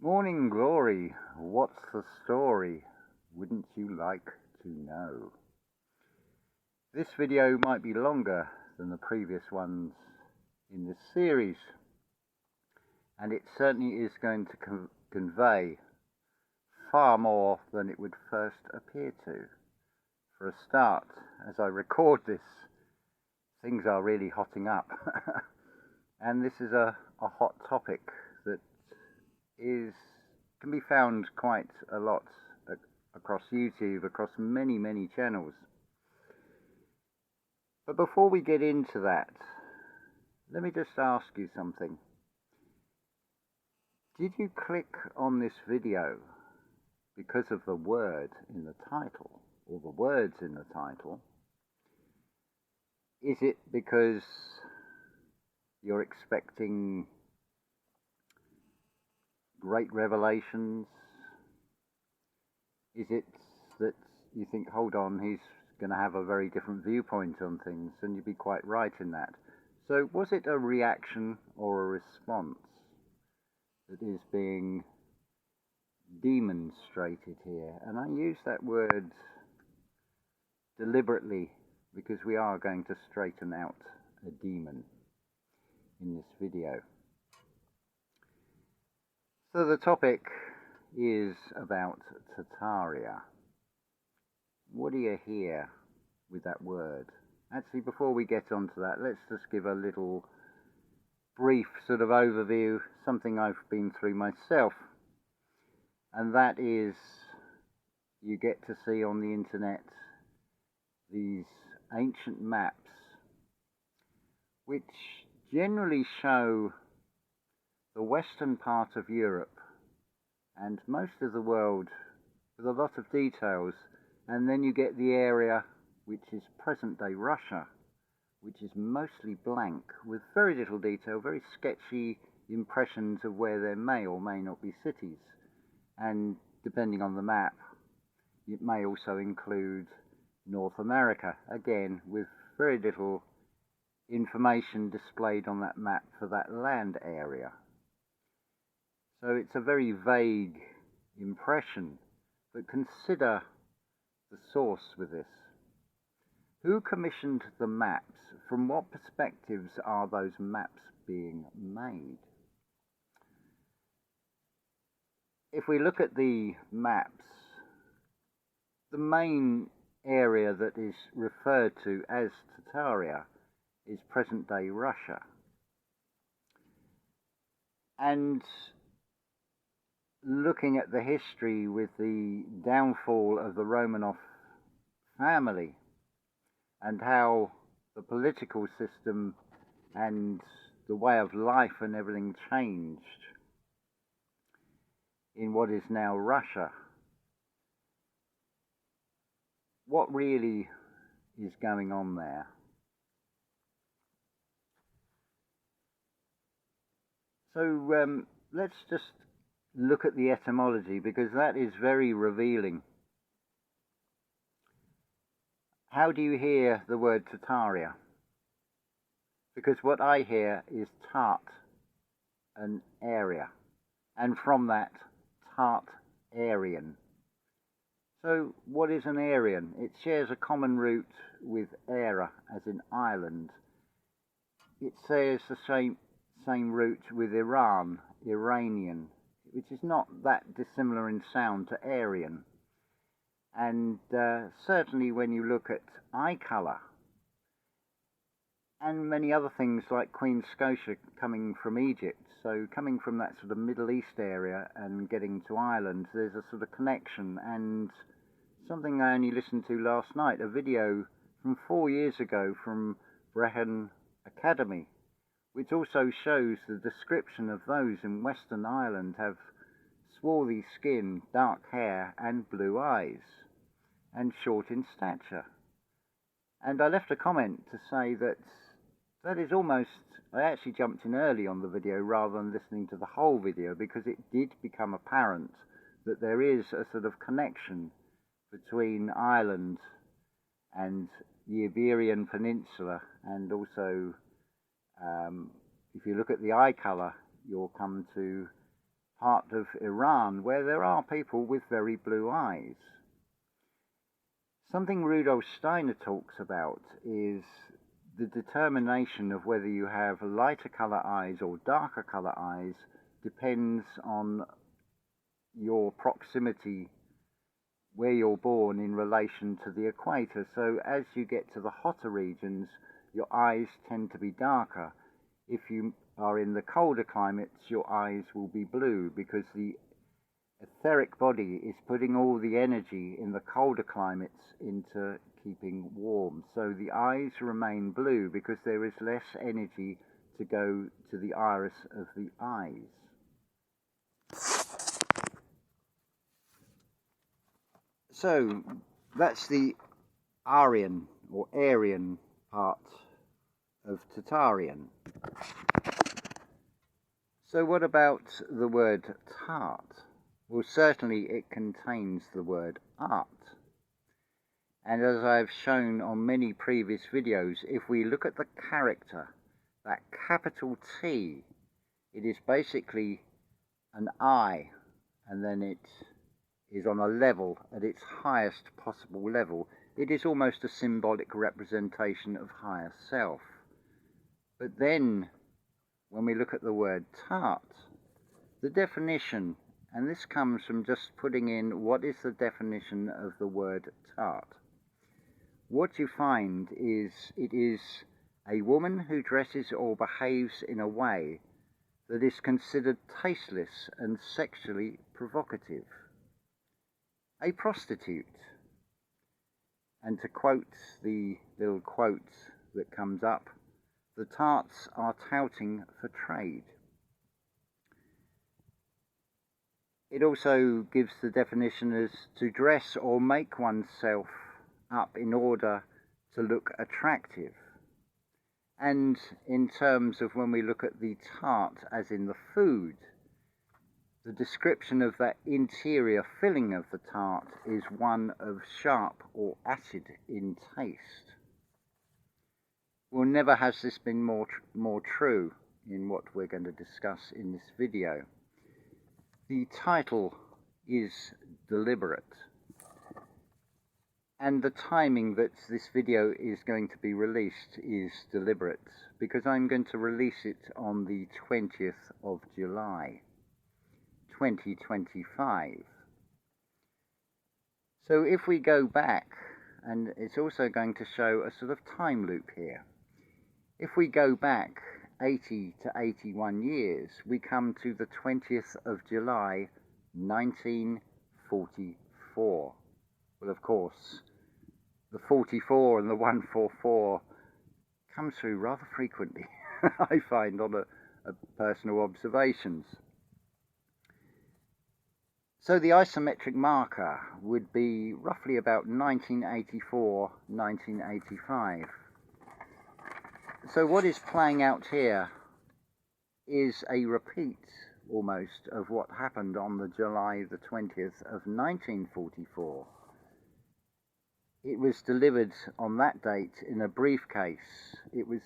Morning Glory, what's the story? Wouldn't you like to know? This video might be longer than the previous ones in this series, and it certainly is going to convey far more than it would first appear to. For a start, as I record this, things are really hotting up, and this is a hot topic that can be found quite a lot across YouTube, across many channels. But before we get into that, let me just ask you something. Did you click on this video because of the word in the title, or the words in the title? Is it because you're expecting great revelations? Is it that you think, hold on, he's going to have a very different viewpoint on things, and you'd be quite right in that. So was it a reaction or a response that is being demonstrated here? And I use that word deliberately because we are going to straighten out a demon in this video. So the topic is about Tartaria. What do you hear with that word? Actually, before we get onto that, let's just give a little brief sort of overview, something I've been through myself. And that is, you get to see on the internet these ancient maps which generally show the western part of Europe and most of the world with a lot of details, and then you get the area which is present-day Russia, which is mostly blank with very little detail, very sketchy impressions of where there may or may not be cities, and depending on the map it may also include North America, again with very little information displayed on that map for that land area. So it's a very vague impression, but consider the source with this. Who commissioned the maps? From what perspectives are those maps being made? If we look at the maps, the main area that is referred to as Tartaria is present-day Russia. And looking at the history with the downfall of the Romanov family and how the political system and the way of life and everything changed in what is now Russia, what really is going on there? So let's just look at the etymology, because that is very revealing. How do you hear the word Tartaria? Because what I hear is Tart, an area, and from that, Tartarian. So what is an Aryan? It shares a common root with Era, as in Ireland. It shares the same root with Iran, Iranian, which is not that dissimilar in sound to Aryan. And certainly when you look at eye colour and many other things like Queen Scotia coming from Egypt, so coming from that sort of Middle East area and getting to Ireland, there's a sort of connection. And something I only listened to last night, a video from 4 years ago from Brehon Academy, which also shows the description of those in Western Ireland have swarthy skin, dark hair and blue eyes, and short in stature. And I left a comment to say that that is almost, I actually jumped in early on the video rather than listening to the whole video, because it did become apparent that there is a sort of connection between Ireland and the Iberian Peninsula, and also if you look at the eye colour, you'll come to part of Iran where there are people with very blue eyes. Something Rudolf Steiner talks about is the determination of whether you have lighter colour eyes or darker colour eyes depends on your proximity where you're born in relation to the equator. So as you get to the hotter regions, your eyes tend to be darker. If you are in the colder climates, your eyes will be blue because the etheric body is putting all the energy in the colder climates into keeping warm. So the eyes remain blue because there is less energy to go to the iris of the eyes. So that's the Aryan or Aryan part of Tartarian. So what about the word Tart? Well, certainly it contains the word art. And as I've shown on many previous videos, if we look at the character, that capital T, it is basically an I, and then it is on a level, at its highest possible level. It is almost a symbolic representation of higher self. But then, when we look at the word tart, the definition, and this comes from just putting in what is the definition of the word tart. What you find is it is a woman who dresses or behaves in a way that is considered tasteless and sexually provocative. A prostitute. And to quote the little quote that comes up, the tarts are touting for trade. It also gives the definition as to dress or make oneself up in order to look attractive. And in terms of when we look at the tart as in the food, the description of that interior filling of the tart is one of sharp or acid in taste. Well, never has this been more true in what we're going to discuss in this video. The title is deliberate, and the timing that this video is going to be released is deliberate because I'm going to release it on the 20th of July 2025. So if we go back, and it's also going to show a sort of time loop here. If we go back 80 to 81 years, we come to the 20th of July 1944. Well, of course, the 44 and the 144 comes through rather frequently, I find, on a personal observations. So the isometric marker would be roughly about 1984, 1985. So what is playing out here is a repeat, almost, of what happened on the July the 20th of 1944. It was delivered on that date in a briefcase. It was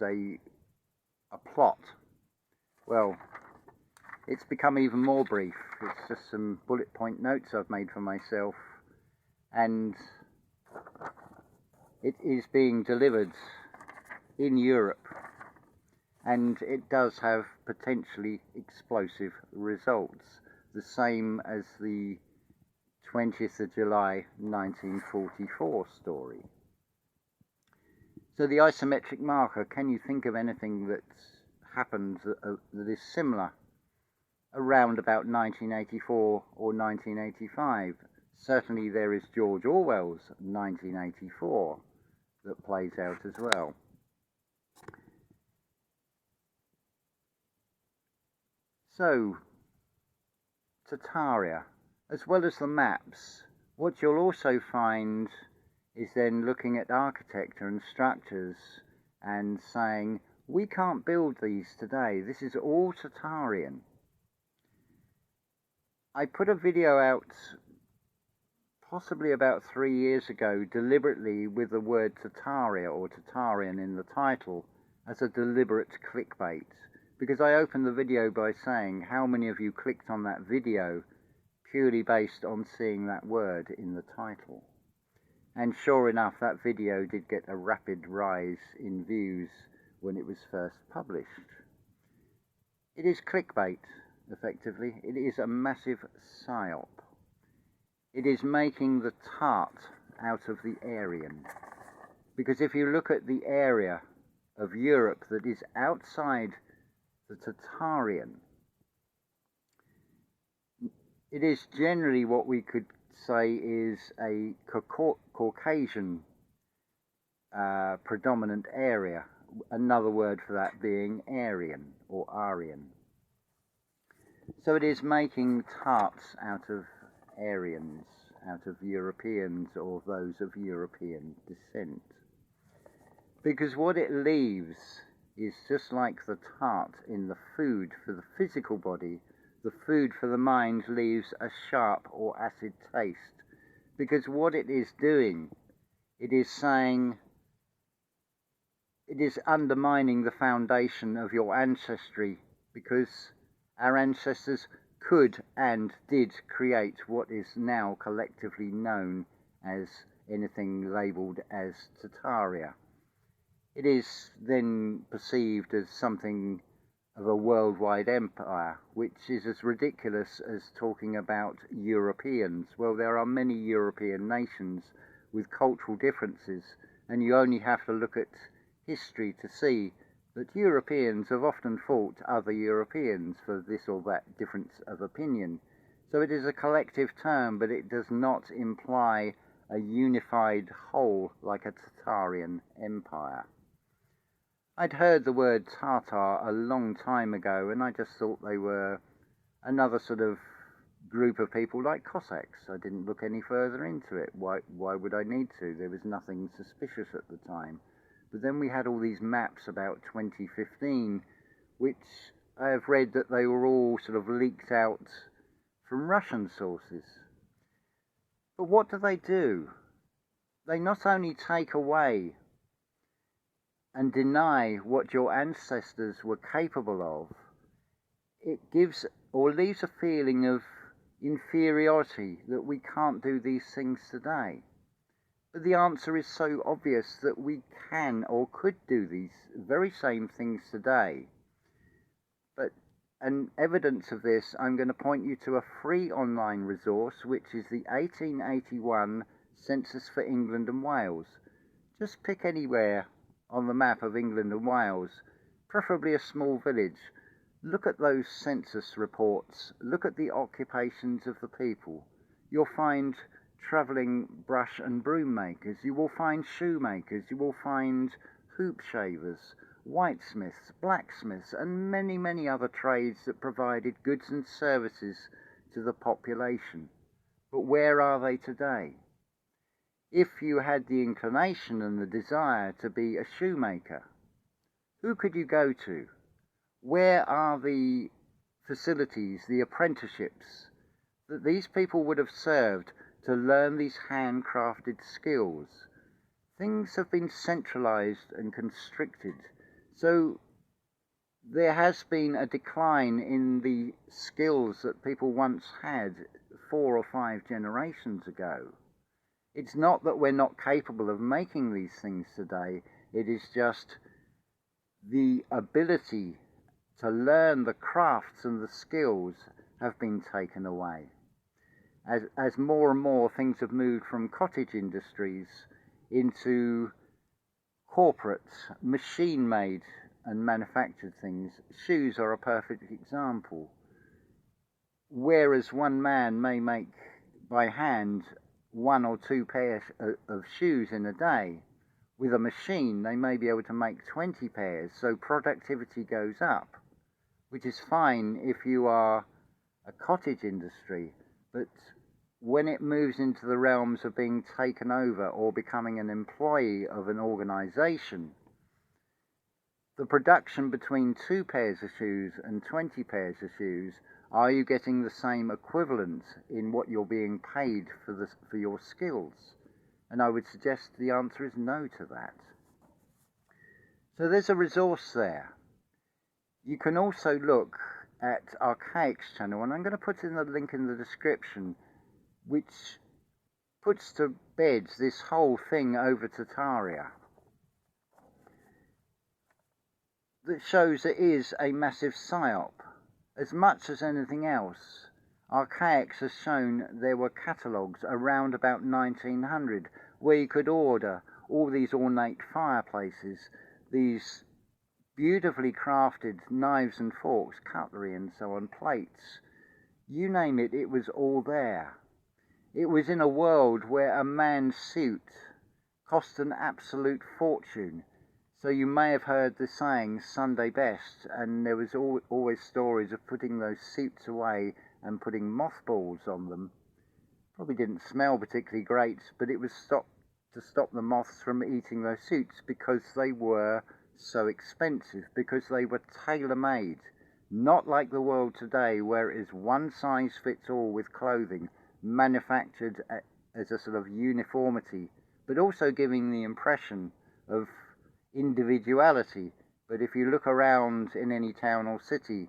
a plot. Well, it's become even more brief. It's just some bullet point notes I've made for myself, and it is being delivered in Europe, and it does have potentially explosive results, the same as the 20th of July 1944 story. So the isometric marker, can you think of anything that's happened that is similar around about 1984 or 1985? Certainly there is George Orwell's 1984 that plays out as well. So, Tartaria, as well as the maps, what you'll also find is then looking at architecture and structures and saying, we can't build these today, this is all Tartarian. I put a video out possibly about 3 years ago deliberately with the word Tartaria or Tartarian in the title as a deliberate clickbait, because I opened the video by saying how many of you clicked on that video purely based on seeing that word in the title. And sure enough, that video did get a rapid rise in views when it was first published. It is clickbait, effectively. It is a massive psy-op. It is making the tart out of the Aryan. Because if you look at the area of Europe that is outside the Tartarian, it is generally what we could say is a Caucasian predominant area, another word for that being Aryan or Aryan. So it is making tarts out of Aryans, out of Europeans or those of European descent. Because what it leaves is just like the tart in the food for the physical body, the food for the mind leaves a sharp or acid taste. Because what it is doing, it is saying, it is undermining the foundation of your ancestry, because our ancestors could and did create what is now collectively known as anything labelled as Tartaria. It is then perceived as something of a worldwide empire, which is as ridiculous as talking about Europeans. Well, there are many European nations with cultural differences, and you only have to look at history to see that Europeans have often fought other Europeans for this or that difference of opinion. So it is a collective term, but it does not imply a unified whole like a Tartarian empire. I'd heard the word Tartar a long time ago, and I just thought they were another sort of group of people like Cossacks. I didn't look any further into it. Why would I need to? There was nothing suspicious at the time. But then we had all these maps about 2015, which I have read that they were all sort of leaked out from Russian sources. But what do? They not only take away and deny what your ancestors were capable of, it gives or leaves a feeling of inferiority that we can't do these things today. But the answer is so obvious that we can or could do these very same things today. But an evidence of this, I'm going to point you to a free online resource, which is the 1881 Census for England and Wales. Just pick anywhere on the map of England and Wales, preferably a small village. Look at those census reports. Look at the occupations of the people. You'll find travelling brush and broom makers. You will find shoemakers. You will find hoop shavers, whitesmiths, blacksmiths, and many, many other trades that provided goods and services to the population. But where are they today? If you had the inclination and the desire to be a shoemaker, who could you go to? Where are the facilities, the apprenticeships that these people would have served to learn these handcrafted skills? Things have been centralized and constricted, so there has been a decline in the skills that people once had 4 or 5 generations ago. It's not that we're not capable of making these things today, it is just the ability to learn the crafts and the skills have been taken away. As more and more things have moved from cottage industries into corporate, machine-made and manufactured things. Shoes are a perfect example. Whereas one man may make by hand 1 or 2 pairs of shoes in a day, with a machine they may be able to make 20 pairs, so productivity goes up, which is fine if you are a cottage industry, but when it moves into the realms of being taken over or becoming an employee of an organization, the production between 2 pairs of shoes and 20 pairs of shoes, are you getting the same equivalent in what you're being paid for your skills? And I would suggest the answer is no to that. So there's a resource there. You can also look at Archaic's channel, and I'm going to put in the link in the description, which puts to bed this whole thing over Tartaria. That shows it is a massive psy-op. As much as anything else, Archaic has shown there were catalogues around about 1900 where you could order all these ornate fireplaces, these beautifully crafted knives and forks, cutlery and so on, plates. You name it, it was all there. It was in a world where a man's suit cost an absolute fortune. So you may have heard the saying, Sunday best, and there was always stories of putting those suits away and putting mothballs on them. Probably didn't smell particularly great, but it was to stop the moths from eating those suits because they were so expensive, because they were tailor-made. Not like the world today where it is one size fits all with clothing, manufactured as a sort of uniformity, but also giving the impression of individuality. But if you look around in any town or city,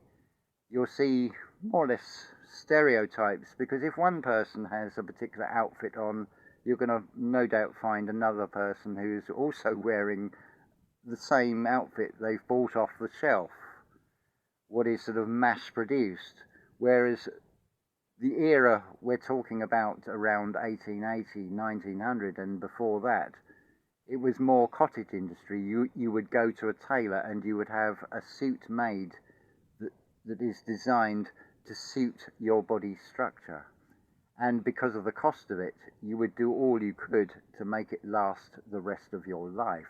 you'll see more or less stereotypes, because if one person has a particular outfit on, you're going to no doubt find another person who's also wearing the same outfit they've bought off the shelf, what is sort of mass produced. Whereas the era we're talking about, around 1880, 1900 and before that, it was more cottage industry. You would go to a tailor and you would have a suit made that is designed to suit your body structure. And because of the cost of it, you would do all you could to make it last the rest of your life,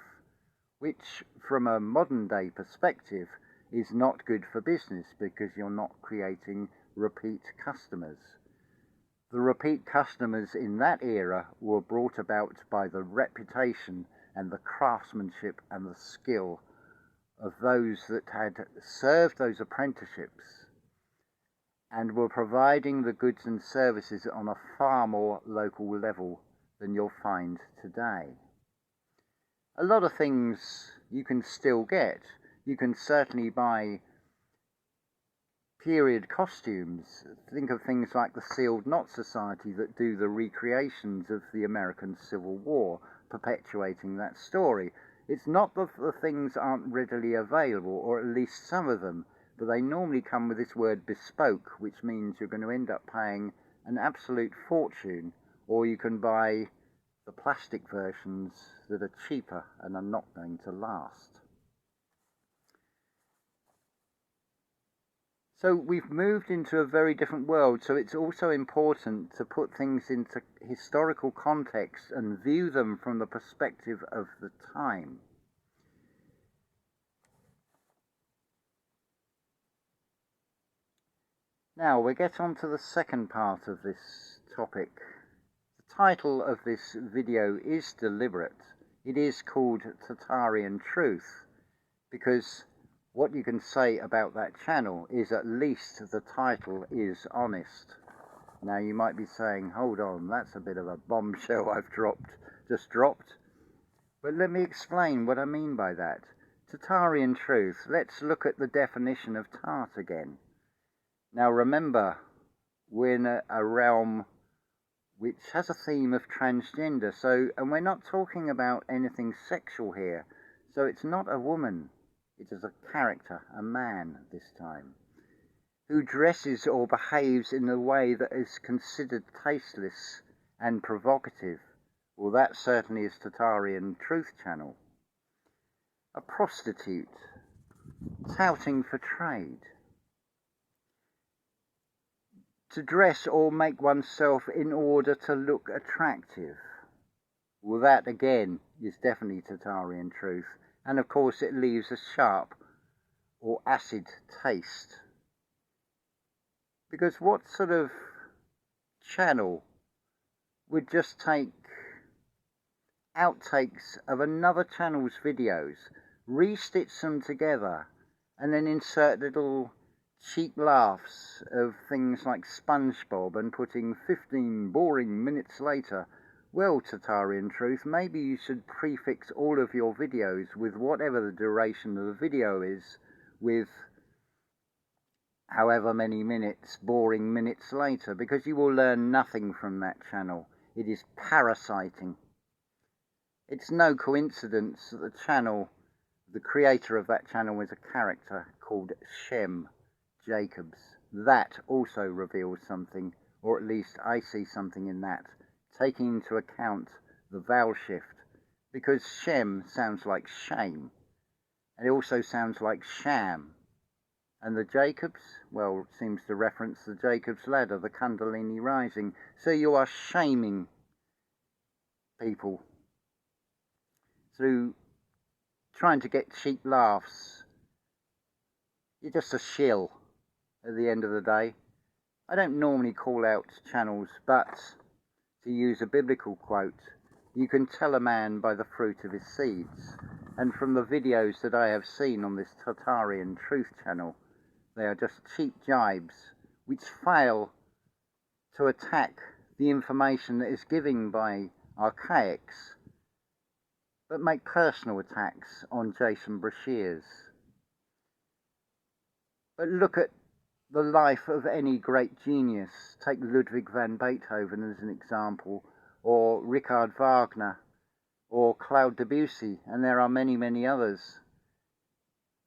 which from a modern day perspective is not good for business, because you're not creating repeat customers. The repeat customers in that era were brought about by the reputation and the craftsmanship and the skill of those that had served those apprenticeships and were providing the goods and services on a far more local level than you'll find today. A lot of things you can still get. You can certainly buy period costumes. Think of things like the Sealed Knot Society that do the recreations of the American Civil War, perpetuating that story. It's not that the things aren't readily available, or at least some of them, but they normally come with this word bespoke, which means you're going to end up paying an absolute fortune, or you can buy the plastic versions that are cheaper and are not going to last. So we've moved into a very different world, so it's also important to put things into historical context and view them from the perspective of the time. Now we get on to the second part of this topic. The title of this video is deliberate. It is called Tartarian Truth, because what you can say about that channel is at least the title is honest. Now you might be saying, hold on, that's a bit of a bombshell I've just dropped. But let me explain what I mean by that. Tartarian Truth, let's look at the definition of tart again. Now remember, we're in a realm which has a theme of transgender, and we're not talking about anything sexual here, so it's not a woman. It is a character, a man this time, who dresses or behaves in a way that is considered tasteless and provocative. Well, that certainly is Tartarian Truth channel. A prostitute, touting for trade. To dress or make oneself in order to look attractive. Well, that again is definitely Tartarian Truth. And of course it leaves a sharp or acid taste. Because what sort of channel would just take outtakes of another channel's videos, restitch them together, and then insert little cheap laughs of things like SpongeBob and putting 15 boring minutes later? Well, Tartarian Truth, maybe you should prefix all of your videos with whatever the duration of the video is, with however many minutes, boring minutes later, because you will learn nothing from that channel. It is parasiting. It's no coincidence that the creator of that channel was a character called Shem Jacobs. That also reveals something, or at least I see something in that, taking into account the vowel shift, because Shem sounds like shame, and it also sounds like sham. And the Jacobs, well, it seems to reference the Jacob's ladder, the Kundalini rising. So you are shaming people through trying to get cheap laughs. You're just a shill at the end of the day. I don't normally call out channels, but to use a biblical quote, you can tell a man by the fruit of his seeds. And from the videos that I have seen on this Tartarian Truth channel, they are just cheap jibes which fail to attack the information that is given by archaics, but make personal attacks on Jason Brashears. But look at the life of any great genius. Take Ludwig van Beethoven as an example, or Richard Wagner, or Claude Debussy, and there are many, many others.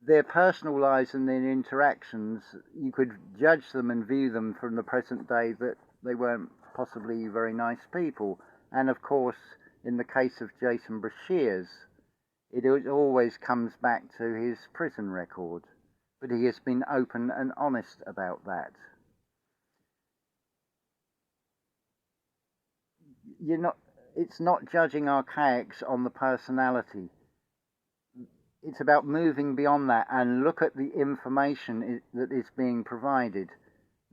Their personal lives and their interactions, you could judge them and view them from the present day that they weren't possibly very nice people. And of course, in the case of Jason Brashears, it always comes back to his prison record. But he has been open and honest about that. It's not judging archaics on the personality. It's about moving beyond that and look at the information that is being provided.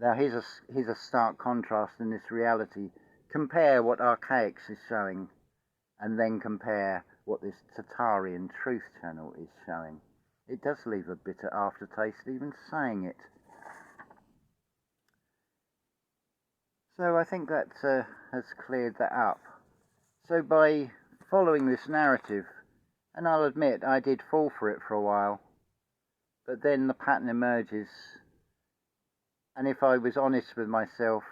Now here's a stark contrast in this reality. Compare what archaics is showing, and then compare what this Tartarian Truth channel is showing. It does leave a bitter aftertaste even saying it. So I think that has cleared that up. So by following this narrative, and I'll admit I did fall for it for a while, but then the pattern emerges, and if I was honest with myself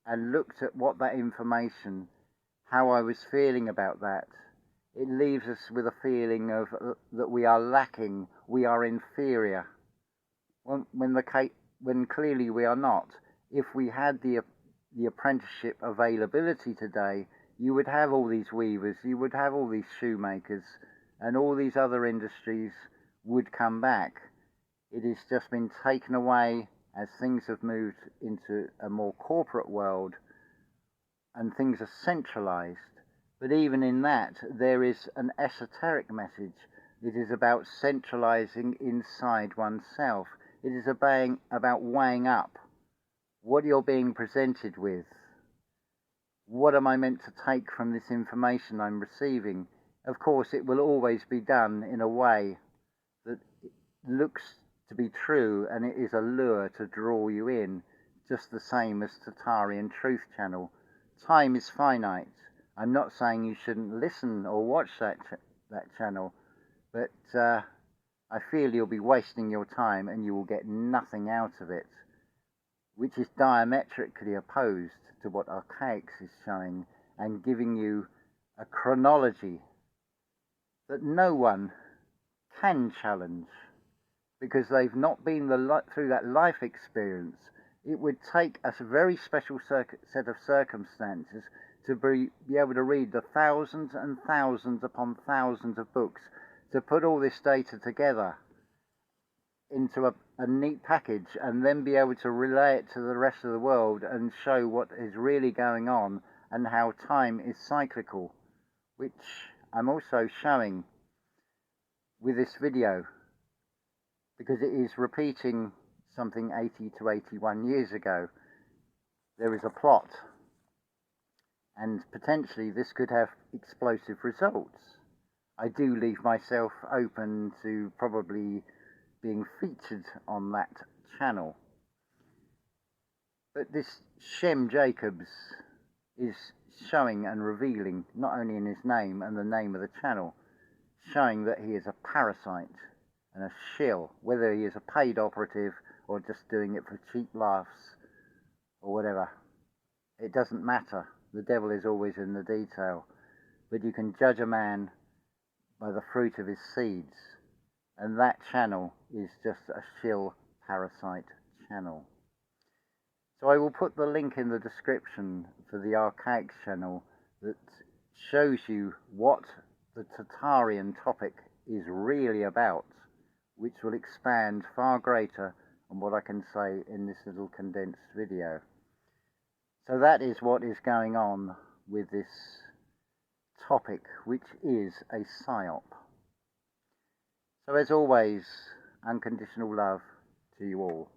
and looked at what that information, how I was feeling about that, it leaves us with a feeling of that we are lacking, we are inferior, when clearly we are not. If we had the apprenticeship availability today, you would have all these weavers, you would have all these shoemakers, and all these other industries would come back. It has just been taken away as things have moved into a more corporate world and things are centralized. But even in that, there is an esoteric message. It is about centralizing inside oneself. It is about weighing up what you're being presented with. What am I meant to take from this information I'm receiving? Of course, it will always be done in a way that looks to be true, and it is a lure to draw you in, just the same as Tartarian Truth channel. Time is finite. I'm not saying you shouldn't listen or watch that channel, but I feel you'll be wasting your time and you will get nothing out of it, which is diametrically opposed to what Archaics is showing and giving you a chronology that no one can challenge because they've not been through that life experience. It would take a very special set of circumstances to be able to read the thousands and thousands upon thousands of books, to put all this data together into a neat package and then be able to relay it to the rest of the world and show what is really going on and how time is cyclical, which I'm also showing with this video, because it is repeating something 80 to 81 years ago. There is a plot, and potentially this could have explosive results. I do leave myself open to probably being featured on that channel. But this Shem Jacobs is showing and revealing, not only in his name and the name of the channel, showing that he is a parasite and a shill, whether he is a paid operative or just doing it for cheap laughs or whatever. It doesn't matter. The devil is always in the detail. But you can judge a man by the fruit of his seeds, and that channel is just a shill parasite channel. So I will put the link in the description for the Archaics channel that shows you what the Tartarian topic is really about, which will expand far greater on what I can say in this little condensed video. So that is what is going on with this topic, which is a psy-op. So as always, unconditional love to you all.